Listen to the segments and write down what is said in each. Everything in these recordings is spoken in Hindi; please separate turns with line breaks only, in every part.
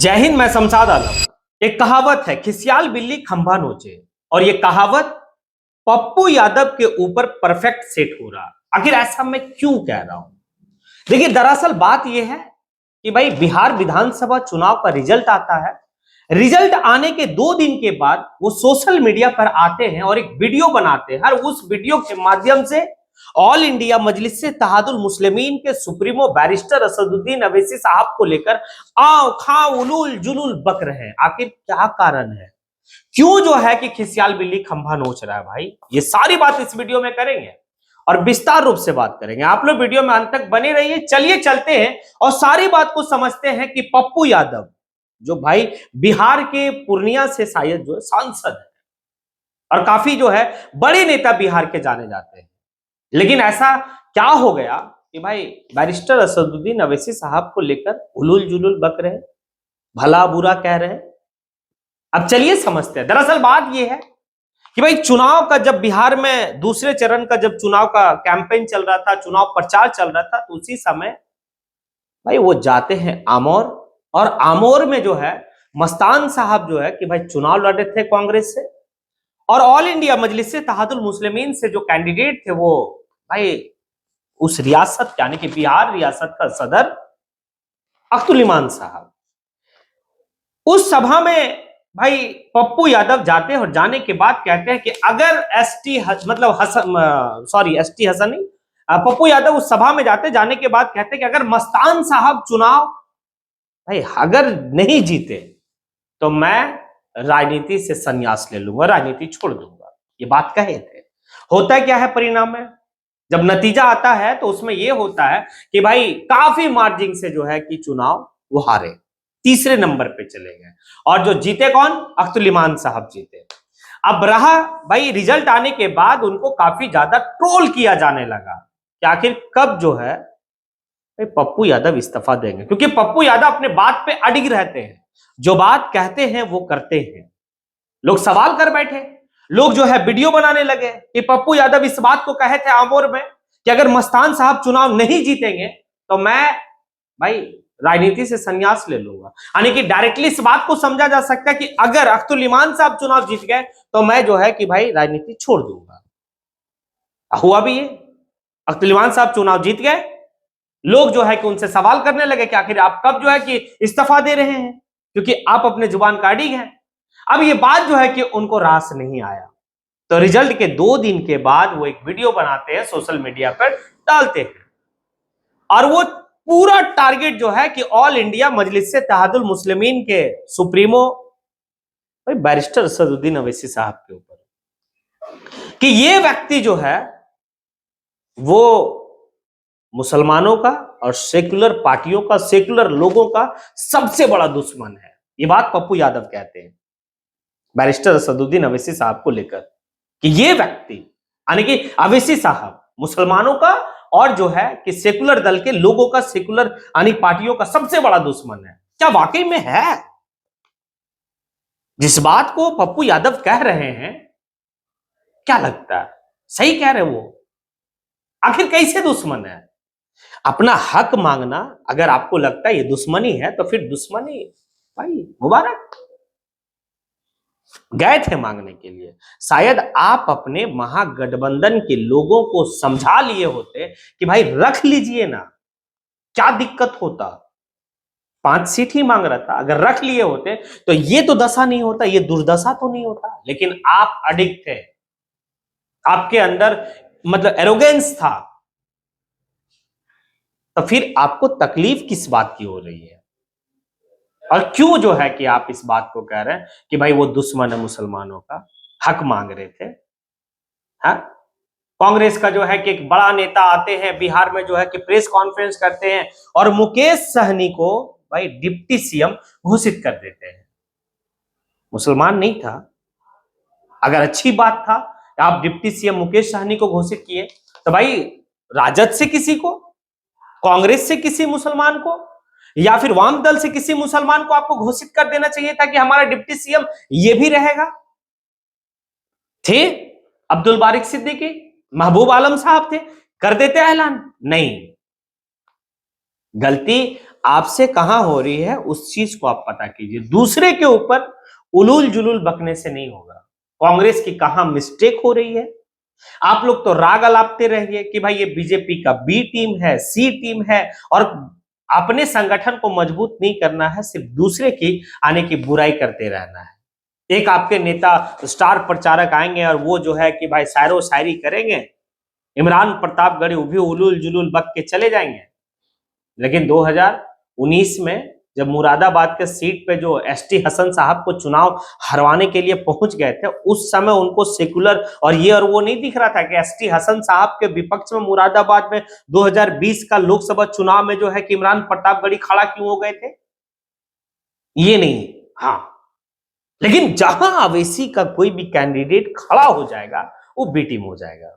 जय हिंद। मैं शमशाद आलम। एक कहावत है, खिसियाल बिल्ली खंभा नोचे, और ये कहावत पप्पू यादव के ऊपर परफेक्ट सेट हो रहा। आखिर ऐसा मैं क्यों कह रहा हूं? देखिए, दरअसल बात यह है कि भाई बिहार विधानसभा चुनाव का रिजल्ट आता है। रिजल्ट आने के 2 दिन के बाद वो सोशल मीडिया पर आते हैं और एक वीडियो बनाते हैं, और उस वीडियो के माध्यम से ऑल इंडिया मजलिस इत्तेहादुल मुस्लिमीन के सुप्रीमो बैरिस्टर असदुद्दीन अवैसी साहब को लेकर आओ खाओ उलूल जुलूल बक रहे हैं। आखिर क्या कारण है? क्यों जो है कि खिसियाल बिल्ली खंभा नोच रहा है? भाई ये सारी बात इस वीडियो में करेंगे और विस्तार रूप से बात करेंगे। आप लोग वीडियो में अंत तक बने रहिए। चलिए चलते हैं और सारी बात को समझते हैं कि पप्पू यादव जो भाई बिहार के पूर्णिया से शायद जो सांसद है और काफी जो है बड़े नेता बिहार के जाने जाते हैं, लेकिन ऐसा क्या हो गया कि भाई बैरिस्टर असदुद्दीन अवैसी साहब को लेकर उलूल जुलूल बक रहे, भला बुरा कह रहे? अब चलिए समझते हैं। दरअसल बात यह है कि भाई चुनाव का जब बिहार में दूसरे चरण का जब चुनाव का कैंपेन चल रहा था, चुनाव प्रचार चल रहा था, तो उसी समय भाई वो जाते हैं आमोर, और आमोर में जो है मस्तान साहब जो है कि भाई चुनाव लड़े थे कांग्रेस से, और ऑल इंडिया मजलिस इत्तेहादुल मुस्लिमीन से जो कैंडिडेट थे वो भाई उस रियासत यानी कि बिहार रियासत का सदर अख्तुल इमान साहब। उस सभा में भाई पप्पू यादव जाते हैं और जाने के बाद कहते हैं कि अगर एसटी मतलब हसन सॉरी एसटी हसन नहीं, पप्पू यादव उस सभा में जाने के बाद कहते हैं कि अगर मस्तान साहब चुनाव भाई अगर नहीं जीते तो मैं राजनीति से संन्यास ले लूंगा, राजनीति छोड़ दूंगा। ये बात कहे थे। होता क्या है परिणाम में? जब नतीजा आता है तो उसमें यह होता है कि भाई काफी मार्जिन से जो है कि चुनाव वो हारे, तीसरे नंबर पे चले गए, और जो जीते कौन? अख्तुल इमान साहब जीते। अब रहा भाई रिजल्ट आने के बाद उनको काफी ज्यादा ट्रोल किया जाने लगा कि आखिर कब जो है भाई पप्पू यादव इस्तीफा देंगे, क्योंकि पप्पू यादव अपने बात पे अडिग रहते हैं, जो बात कहते हैं वो करते हैं। लोग सवाल कर बैठे, लोग जो है वीडियो बनाने लगे कि पप्पू यादव इस बात को कहे थे आमोर में कि अगर मस्तान साहब चुनाव नहीं जीतेंगे तो मैं भाई राजनीति से संन्यास ले लूंगा। यानी कि डायरेक्टली इस बात को समझा जा सकता है कि अगर अख्तुल इमान साहब चुनाव जीत गए तो मैं जो है कि भाई राजनीति छोड़ दूंगा। हुआ भी ये, अख्तुल इमान साहब चुनाव जीत गए। लोग जो है कि उनसे सवाल करने लगे कि आखिर आप कब जो है कि इस्तीफा दे रहे हैं, क्योंकि आप अपने जुबान का अड़िग हैं। अब ये बात जो है कि उनको रास नहीं आया, तो रिजल्ट के 2 दिन के बाद वो एक वीडियो बनाते हैं, सोशल मीडिया पर डालते हैं, और वो पूरा टारगेट जो है कि ऑल इंडिया मजलिस इत्तेहादुल मुस्लिमीन के सुप्रीमो भाई बैरिस्टर असदुद्दीन अवैसी साहब के ऊपर कि ये व्यक्ति जो है वो मुसलमानों का और सेक्युलर पार्टियों का, सेक्युलर लोगों का सबसे बड़ा दुश्मन है। ये बात पप्पू यादव कहते हैं बैरिस्टर असदुद्दीन अवैसी साहब को लेकर कि ये व्यक्ति यानी कि अवैसी साहब मुसलमानों का और जो है कि सेकुलर दल के लोगों का, सेकुलर यानी पार्टियों का सबसे बड़ा दुश्मन है। क्या वाकई में है? जिस बात को पप्पू यादव कह रहे हैं, क्या लगता है सही कह रहे वो? आखिर कैसे दुश्मन है? अपना हक मांगना अगर आपको लगता है ये दुश्मनी है तो फिर दुश्मनी भाई मुबारक, गए थे मांगने के लिए। शायद आप अपने महागठबंधन के लोगों को समझा लिए होते कि भाई रख लीजिए ना, क्या दिक्कत होता? 5 सीट ही मांग रहा था, अगर रख लिए होते तो ये तो दशा नहीं होता, ये दुर्दशा तो नहीं होता। लेकिन आप अडिग थे, आपके अंदर मतलब एरोगेंस था, तो फिर आपको तकलीफ किस बात की हो रही है? और क्यों जो है कि आप इस बात को कह रहे हैं कि भाई वो दुश्मन है मुसलमानों का, हक मांग रहे थे? हाँ, कांग्रेस का जो है कि एक बड़ा नेता आते हैं बिहार में, जो है कि प्रेस कॉन्फ्रेंस करते हैं और मुकेश सहनी को भाई डिप्टी सीएम घोषित कर देते हैं। मुसलमान नहीं था, अगर अच्छी बात था आप डिप्टी सीएम मुकेश सहनी को घोषित किए, तो भाई राजद से किसी को, कांग्रेस से किसी मुसलमान को, या फिर वाम दल से किसी मुसलमान को आपको घोषित कर देना चाहिए था कि हमारा डिप्टी सीएम ये भी रहेगा। थे अब्दुल बारिक सिद्दीकी, महबूब आलम साहब थे, कर देते ऐलान? नहीं, गलती आपसे कहां हो रही है उस चीज को आप पता कीजिए। दूसरे के ऊपर उलूल जुलूल बकने से नहीं होगा। कांग्रेस की कहां मिस्टेक हो रही है, आप लोग तो राग अलापते रहिए कि भाई ये बीजेपी का बी टीम है, सी टीम है, और अपने संगठन को मजबूत नहीं करना है, सिर्फ दूसरे की आने की बुराई करते रहना है। एक आपके नेता स्टार प्रचारक आएंगे और वो जो है कि भाई शायरो शायरी करेंगे, इमरान प्रतापगढ़ी वो भी उलूल जुलूल बक के चले जाएंगे। लेकिन 2019 में जब मुरादाबाद के सीट पे जो एसटी हसन साहब को चुनाव हरवाने के लिए पहुंच गए थे, उस समय उनको सेकुलर और ये और वो नहीं दिख रहा था कि एसटी हसन साहब के विपक्ष में मुरादाबाद में 2020 का लोकसभा चुनाव में जो है कि इमरान प्रतापगढ़ी खड़ा क्यों हो गए थे, ये नहीं। हाँ, लेकिन जहां अवैसी का कोई भी कैंडिडेट खड़ा हो जाएगा वो बी टीम हो जाएगा।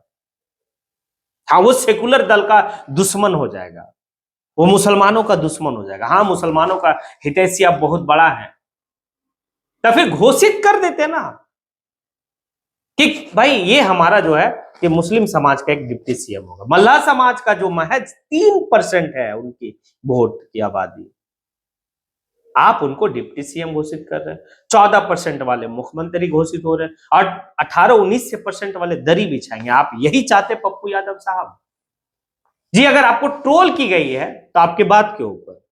हाँ, वो सेकुलर दल का दुश्मन हो जाएगा, वो मुसलमानों का दुश्मन हो जाएगा। हाँ, मुसलमानों का हितैषी अब बहुत बड़ा है, तो फिर घोषित कर देते ना कि भाई ये हमारा जो है कि मुस्लिम समाज का एक डिप्टी सीएम होगा। मल्लाह समाज का जो महज 3% है उनकी वोट की आबादी, आप उनको डिप्टी सीएम घोषित कर रहे हैं। 14% वाले मुख्यमंत्री घोषित हो रहे हैं और 18-19% वाले दरी बिछाएंगे। आप यही चाहते पप्पू यादव साहब जी? अगर आपको ट्रोल की गई है तो आपके बात के ऊपर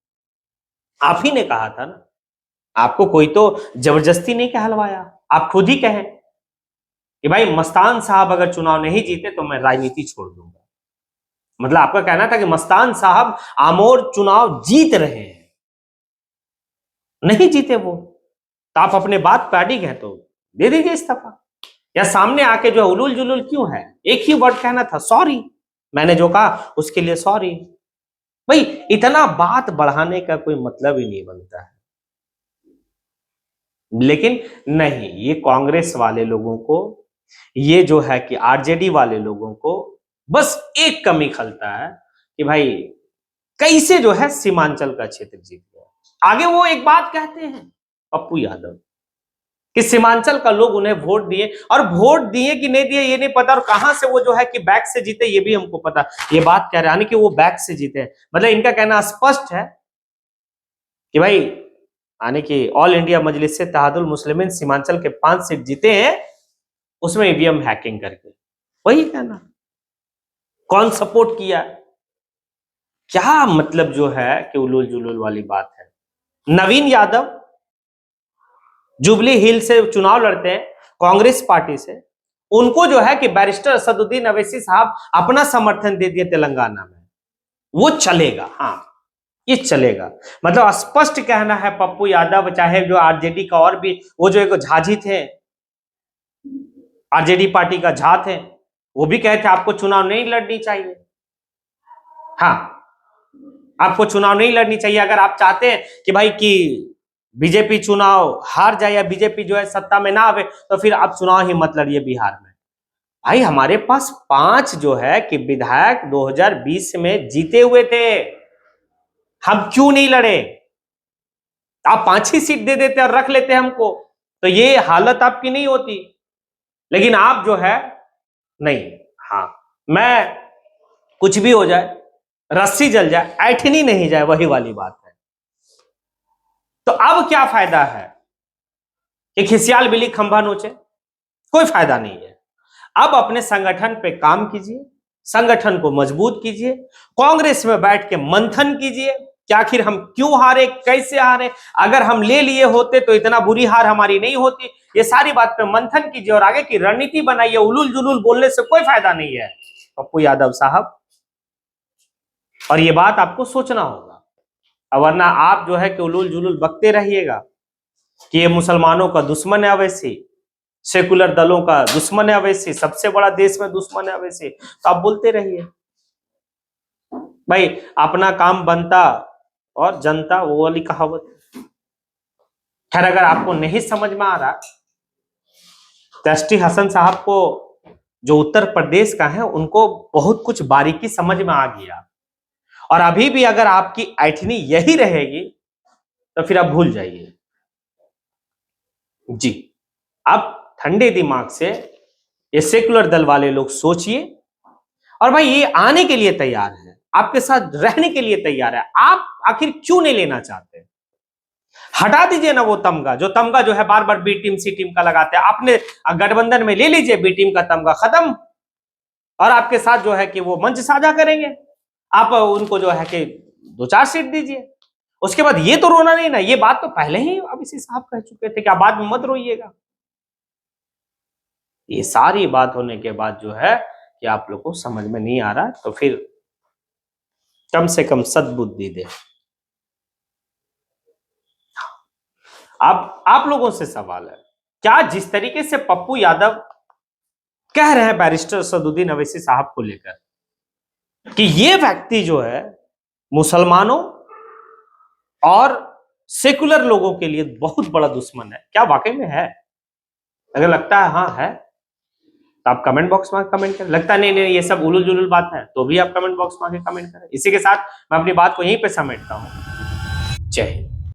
आप ही ने कहा था ना, आपको कोई तो जबरदस्ती नहीं कहलवाया, आप खुद ही कहे कि भाई मस्तान साहब अगर चुनाव नहीं जीते तो मैं राजनीति छोड़ दूंगा। मतलब आपका कहना था कि मस्तान साहब आमोर चुनाव जीत रहे हैं, नहीं जीते वो, तो आप अपने बात पे अडिग हैं तो दे दीजिए इस्तीफा। या सामने आके जो उलूल जुलूल क्यों है, एक ही वर्ड कहना था, सॉरी, मैंने जो कहा उसके लिए सॉरी। भाई इतना बात बढ़ाने का कोई मतलब ही नहीं बनता है। लेकिन नहीं, ये कांग्रेस वाले लोगों को, ये जो है कि आरजेडी वाले लोगों को बस एक कमी खलता है कि भाई कैसे जो है सीमांचल का क्षेत्र जीत गया। आगे वो एक बात कहते हैं पप्पू यादव कि सीमांचल का लोग उन्हें वोट दिए, और वोट दिए कि नहीं दिए ये नहीं पता, और कहां से वो जो है कि बैक से जीते ये भी हमको पता। ये बात कह रहे हैं कि वो बैक से जीते, मतलब इनका कहना स्पष्ट है कि भाई आने की ऑल इंडिया मजलिस से तहादुल मुस्लिमीन सीमांचल के 5 सीट जीते हैं, उसमें ईवीएम हैकिंग करके। वही कहना, कौन सपोर्ट किया, क्या मतलब जो है कि उलूल जुलूल वाली बात है। नवीन यादव जुबली हिल से चुनाव लड़ते हैं कांग्रेस पार्टी से, उनको जो है कि बैरिस्टर असदुद्दीन अवैसी साहब अपना समर्थन दे दिए तेलंगाना में, वो चलेगा। हाँ, ये चलेगा। मतलब स्पष्ट कहना है पप्पू यादव, चाहे जो आरजेडी का और भी वो जो एक झाझी थे, आरजेडी पार्टी का झा थे, वो भी कहते आपको चुनाव नहीं लड़नी चाहिए। हाँ, आपको चुनाव नहीं लड़नी चाहिए। अगर आप चाहते हैं कि भाई कि बीजेपी चुनाव हार जाए या बीजेपी जो है सत्ता में ना आवे, तो फिर आप चुनाव ही मत लड़िए बिहार में। भाई हमारे पास 5 जो है कि विधायक 2020 में जीते हुए थे, हम क्यों नहीं लड़े? आप 5 ही सीट दे देते और रख लेते हमको, तो ये हालत आपकी नहीं होती। लेकिन आप जो है नहीं, हाँ, मैं कुछ भी हो जाए, रस्सी जल जाए, ऐठनी नहीं जाए, वही वाली बात है। तो अब क्या फायदा है कि खिसियाल बिल्ली खंभा नोचे? कोई फायदा नहीं है। अब अपने संगठन पे काम कीजिए, संगठन को मजबूत कीजिए, कांग्रेस में बैठ के मंथन कीजिए कि आखिर हम क्यों हारे, कैसे हारे, अगर हम ले लिए होते तो इतना बुरी हार हमारी नहीं होती। ये सारी बात पे मंथन कीजिए और आगे की रणनीति बनाइए। उलूल जुलूल बोलने से कोई फायदा नहीं है पप्पू यादव साहब, और ये बात आपको सोचना होगा। वरना आप जो है कि उलूल जुलूल बकते रहिएगा कि ये मुसलमानों का दुश्मन है अवैसी, सेकुलर दलों का दुश्मन है अवैसी, सबसे बड़ा देश में दुश्मन है अवैसी, तो आप बोलते रहिए। भाई अपना काम बनता और जनता वो वाली कहावत। खैर, अगर आपको नहीं समझ में आ रहा तो एसटी हसन साहब को जो उत्तर प्रदेश का है उनको बहुत कुछ बारीकी समझ में आ गया, और अभी भी अगर आपकी ऐठनी यही रहेगी तो फिर आप भूल जाइए जी। आप ठंडे दिमाग से ये सेकुलर दल वाले लोग सोचिए, और भाई ये आने के लिए तैयार है। आपके साथ रहने के लिए तैयार है, आप आखिर क्यों नहीं लेना चाहते? हटा दीजिए ना वो तमगा, जो तमगा जो है बार बार बी टीम सी टीम का लगाते हैं। आपने गठबंधन में ले लीजिए बी टीम का तमगा, खत्म। और आपके साथ जो है कि वो मंच साझा करेंगे, आप उनको जो है कि 2-4 सीट दीजिए। उसके बाद ये तो रोना नहीं ना, ये बात तो पहले ही ओवैसी साहब कह चुके थे कि आप बाद में मत रोइएगा। ये सारी बात होने के बाद जो है कि आप लोग को समझ में नहीं आ रहा, तो फिर कम से कम सद्बुद्धि दे। आप लोगों से सवाल है, क्या जिस तरीके से पप्पू यादव कह रहे हैं बैरिस्टर असदुद्दीन ओवैसी साहब को लेकर कि ये व्यक्ति जो है मुसलमानों और सेकुलर लोगों के लिए बहुत बड़ा दुश्मन है, क्या वाकई में है? अगर लगता है हाँ है, तो आप कमेंट बॉक्स में कमेंट करें। लगता नहीं नहीं ये सब उलूल जुलूल बात है, तो भी आप कमेंट बॉक्स में आके कमेंट करें। इसी के साथ मैं अपनी बात को यहीं पे समेटता हूं। जय हिंद।